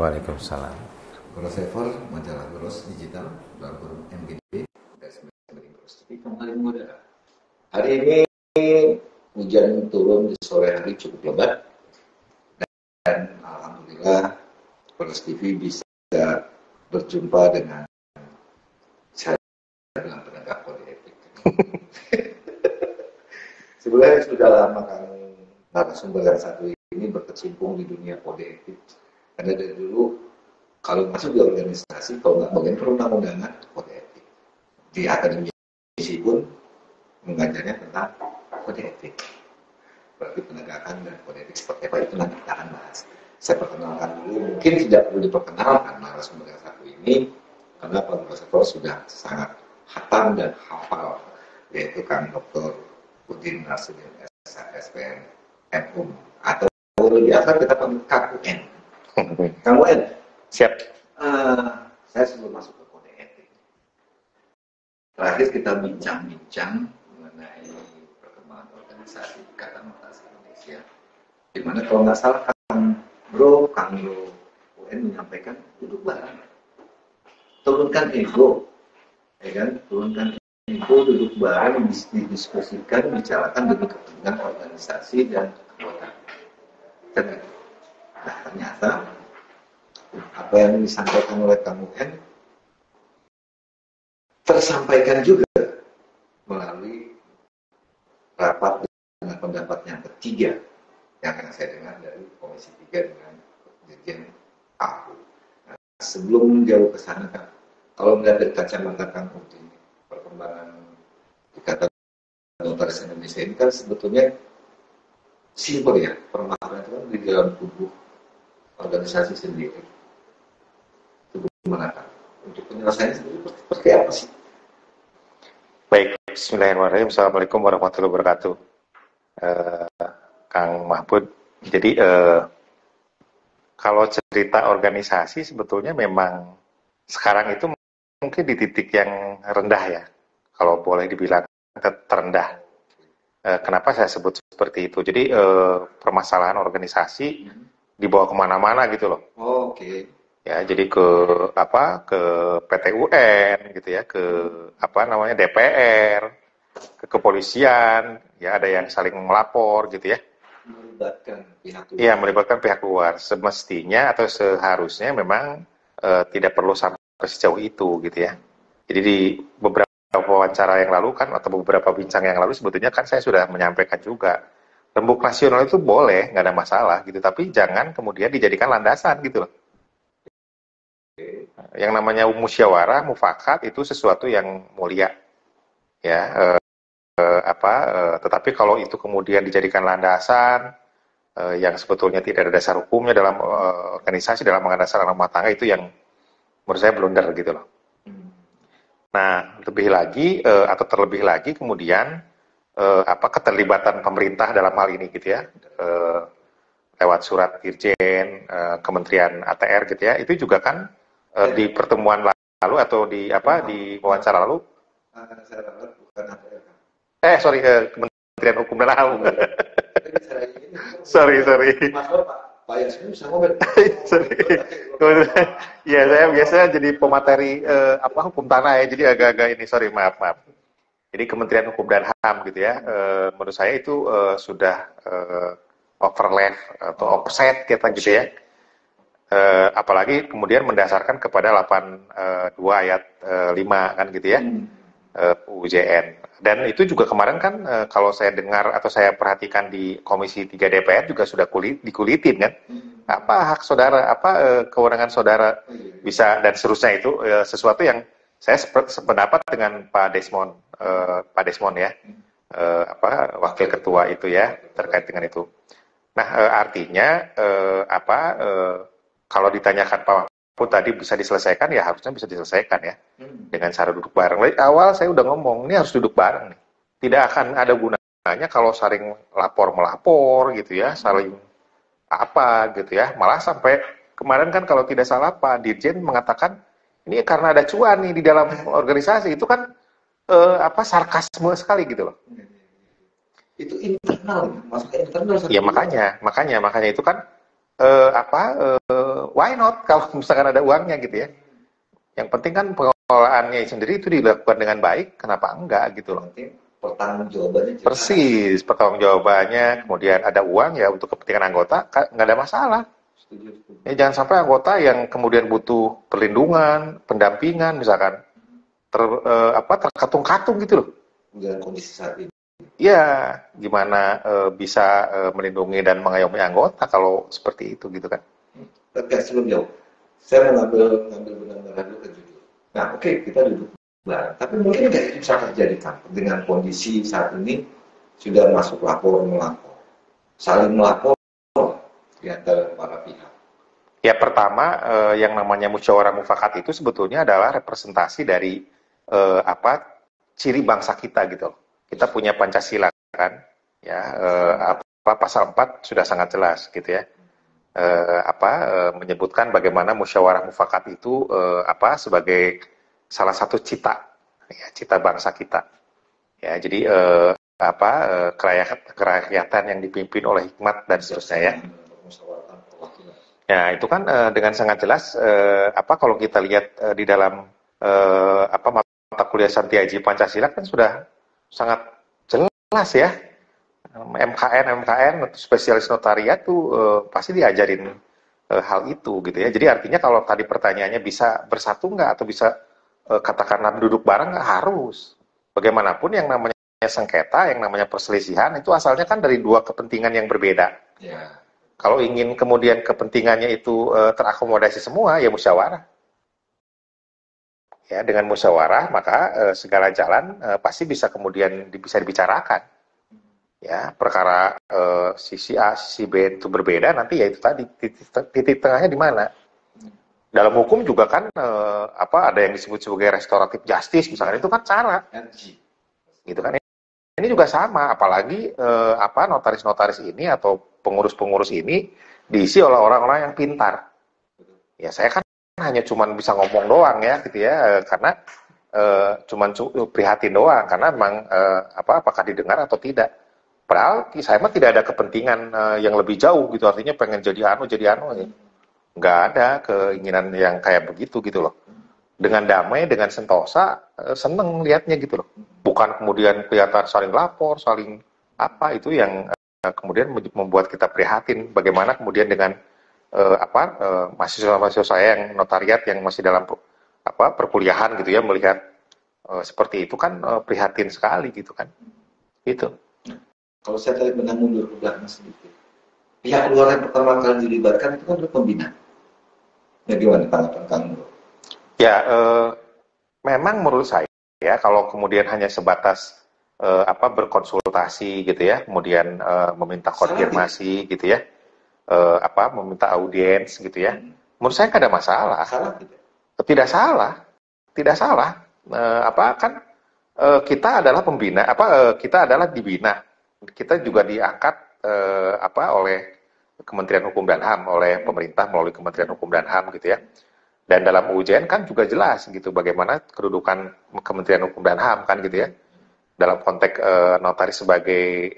Waalaikumsalam. Gros Ever, majalah Gros Digital, Barbur MGB, dan sebenarnya Gros TV kembali mengudara. Hari ini hujan turun di sore hari cukup lebat, dan alhamdulillah Gros TV bisa berjumpa dengan saya dalam penegak kode etik. Sebenarnya sudah lama kami narasumber yang satu ini berkecimpung di dunia kode etik. Karena dari dulu kalau masuk di organisasi, kalau nggak bagian perundang-undangan, kode etik. Di akademisi pun mengajarnya tentang kode etik. Berarti penegakan dan kode etik seperti apa itu nanti kita akan bahas. Saya perkenalkan dulu, mungkin tidak perlu diperkenalkan narasumber yang satu ini, karena Pak Profesor sudah sangat hatam dan hafal, yaitu Kang Dr. Udin Narsudin SPM MUM, atau lebih akrab kita panggil KUN. Kang UN, Siap. Saya sebelum masuk ke kode etik. Terakhir kita bincang-bincang mengenai perkembangan organisasi Ikatan Notasi Indonesia. Di mana kalau nggak salah Kang Bro UN menyampaikan duduk bareng, turunkan ego, ya kan? Turunkan ego, duduk bareng, didiskusikan, bicarakan demi kepentingan organisasi dan anggota. Nah, ternyata apa yang disampaikan oleh Kang UN tersampaikan juga melalui rapat dengan pendapat yang ketiga yang akan saya dengar dari Komisi 3 dengan Dirjen AU. Nah, sebelum jauh ke sana, Kang, kalau melihat dari kacamata Kang Udin, perkembangan Ikatan Notaris Indonesia ini kan sebetulnya simpel ya, permasalahan itu kan di dalam tubuh organisasi sendiri. Itu gimana, Kang? Untuk penyelesaiannya sendiri seperti apa sih? Baik, bismillahirrahmanirrahim. Assalamualaikum warahmatullahi wabarakatuh. Kang Mahfud, jadi kalau cerita organisasi sebetulnya memang sekarang itu mungkin di titik yang rendah ya, kalau boleh dibilang terendah. Kenapa saya sebut seperti itu? Jadi permasalahan organisasi dibawa kemana-mana gitu loh. Oh, oke. Ya, jadi ke PT UN gitu ya, ke DPR, ke kepolisian, ya ada yang saling melapor gitu ya. Melibatkan pihak luar. Iya, melibatkan pihak luar. Semestinya atau seharusnya memang tidak perlu sampai sejauh itu gitu ya. Jadi di beberapa wawancara yang lalu kan, atau beberapa bincang yang lalu sebetulnya kan saya sudah menyampaikan juga, rembuk nasional itu boleh, nggak ada masalah gitu, tapi jangan kemudian dijadikan landasan gitu loh. Yang namanya musyawarah, mufakat itu sesuatu yang mulia, ya. Tetapi kalau itu kemudian dijadikan landasan yang sebetulnya tidak ada dasar hukumnya dalam organisasi, dalam mengadasar rumah tangga, itu yang menurut saya blunder gitu loh. Nah, terlebih lagi kemudian keterlibatan pemerintah dalam hal ini gitu ya, lewat surat Dirjen, Kementerian ATR gitu ya, itu juga kan di pertemuan lalu atau di wawancara lalu, Kementerian Hukum dan HAM. sorry. Pak Yasmin bisa ngomong. Sorry. Ya, saya biasanya jadi pemateri hukum tanah ya, jadi agak-agak ini, sorry, maaf. Jadi Kementerian Hukum dan HAM gitu ya, menurut saya itu sudah overlap atau offset kita gitu ya. Apalagi kemudian mendasarkan kepada 82 ayat 5 kan gitu ya, UJN. Dan itu juga kemarin kan kalau saya dengar atau saya perhatikan di Komisi 3 DPR juga sudah dikulitin kan. Apa hak saudara, kewenangan saudara bisa, dan seterusnya, itu sesuatu yang saya sependapat dengan Pak Desmond ya, wakil ketua itu ya, terkait dengan itu. Nah, artinya kalau ditanyakan Pak Mahfud tadi bisa diselesaikan, ya harusnya bisa diselesaikan ya, dengan cara duduk bareng. Dari awal saya udah ngomong, ini harus duduk bareng nih. Tidak akan ada gunanya kalau saling melapor gitu ya, saling gitu ya. Malah sampai kemarin kan kalau tidak salah Pak Dirjen mengatakan ini karena ada cuan nih di dalam organisasi, itu kan sarkasme sekali gitu loh. Itu internal, masalah internal. Ya makanya itu kan why not kalau misalkan ada uangnya gitu ya. Yang penting kan pengelolaannya sendiri itu dilakukan dengan baik, kenapa enggak gitu loh. Nanti pertanggungjawabannya jelas. Persis, pertanggungjawabannya, kemudian ada uang ya untuk kepentingan anggota, nggak ada masalah. Setuju. Ya, jangan sampai anggota yang kemudian butuh perlindungan, pendampingan misalkan, terkatung-katung gitu loh. Dengan kondisi saat ini. Ya, gimana bisa melindungi dan mengayomi anggota kalau seperti itu gitu kan. Tapi sebelum jauh, saya mau ngambil benar-benar dulu ke judul. Nah, oke, kita duduk bareng. Tapi mungkin nggak itu bisa terjadi kan dengan kondisi saat ini sudah masuk lapor-melapor, saling melapor di antara para pihak. Ya, pertama yang namanya musyawarah mufakat itu sebetulnya adalah representasi dari ciri bangsa kita gitu. Kita punya Pancasila kan, ya pasal 4 sudah sangat jelas gitu ya. Menyebutkan bagaimana musyawarah mufakat itu sebagai salah satu cita bangsa kita. Ya, jadi kerakyatan yang dipimpin oleh hikmat dan seterusnya ya. Ya, itu kan dengan sangat jelas kalau kita lihat di dalam mata kuliah Santiaji Pancasila kan sudah sangat jelas ya. MKN spesialis notariat tuh pasti diajarin hal itu gitu ya. Jadi artinya kalau tadi pertanyaannya bisa bersatu nggak atau bisa katakanlah duduk bareng, nggak harus. Bagaimanapun yang namanya sengketa, yang namanya perselisihan itu asalnya kan dari dua kepentingan yang berbeda. Ya. Kalau ingin kemudian kepentingannya itu terakomodasi semua, ya musyawarah. Ya, dengan musyawarah maka segala jalan pasti bisa kemudian bisa dibicarakan. Ya, perkara sisi A, sisi B itu berbeda, nanti ya itu tadi titik tengahnya di mana. Dalam hukum juga kan ada yang disebut sebagai restoratif justice misalkan, itu kan cara. Gitu kan. Ini juga sama, apalagi notaris-notaris ini atau pengurus-pengurus ini diisi oleh orang-orang yang pintar. Ya, saya kan hanya cuman bisa ngomong doang ya gitu ya, karena cuman prihatin doang karena memang apakah didengar atau tidak. Padahal saya mah tidak ada kepentingan yang lebih jauh gitu, artinya pengen jadi anu ya. Nggak ada keinginan yang kayak begitu gitu loh. Dengan damai, dengan sentosa, seneng lihatnya gitu loh. Bukan kemudian kelihatan saling lapor, saling itu yang kemudian membuat kita prihatin. Bagaimana kemudian dengan mahasiswa-mahasiswa saya yang notariat yang masih dalam perkuliahan gitu ya, melihat seperti itu kan prihatin sekali gitu kan. Gitu. Kalau saya tadi mundur ke belakang sedikit, pihak luar yang pertama kali dilibatkan itu kan adalah pembina. Ya, gimana tanggapan kamu? Ya, memang menurut saya ya kalau kemudian hanya sebatas berkonsultasi gitu ya, kemudian meminta konfirmasi gitu ya, meminta audiens gitu ya, menurut saya nggak ada masalah. Salah tidak? Tidak salah. Kita adalah pembina, kita adalah dibina. Kita juga diangkat oleh Kementerian Hukum dan HAM, oleh pemerintah melalui Kementerian Hukum dan HAM gitu ya. Dan dalam UJN kan juga jelas gitu bagaimana kedudukan Kementerian Hukum dan HAM kan gitu ya. Dalam konteks notaris sebagai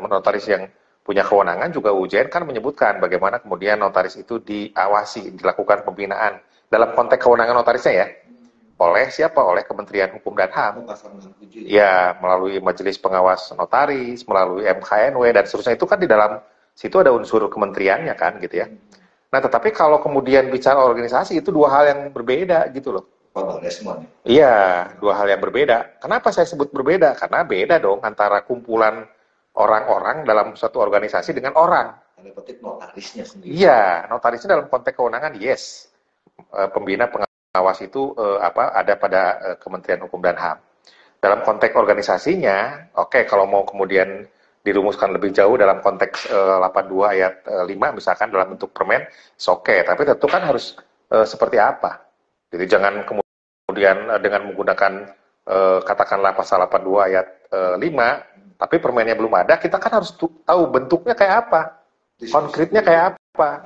notaris yang punya kewenangan juga UJN kan menyebutkan bagaimana kemudian notaris itu diawasi, dilakukan pembinaan dalam konteks kewenangan notarisnya ya. Oleh siapa? Oleh Kementerian Hukum dan HAM. Ya, melalui Majelis Pengawas Notaris, melalui MKNW dan seterusnya, itu kan di dalam situ ada unsur kementeriannya kan gitu ya. Nah, tetapi kalau kemudian bicara organisasi itu dua hal yang berbeda gitu loh. Iya, dua hal yang berbeda. Kenapa saya sebut berbeda? Karena beda dong antara kumpulan orang-orang dalam suatu organisasi dengan orang. Ada petik notarisnya sendiri. Iya, notarisnya dalam konteks kewenangan yes. Pembina pengawas itu ada pada Kementerian Hukum dan HAM. Dalam konteks organisasinya, kalau mau kemudian dirumuskan lebih jauh dalam konteks 82 ayat 5 misalkan dalam bentuk permen, tapi tentu kan harus seperti apa. Jadi jangan kemudian dengan menggunakan katakanlah pasal 82 ayat 5, tapi permennya belum ada, kita kan harus tahu bentuknya kayak apa, konkretnya kayak apa.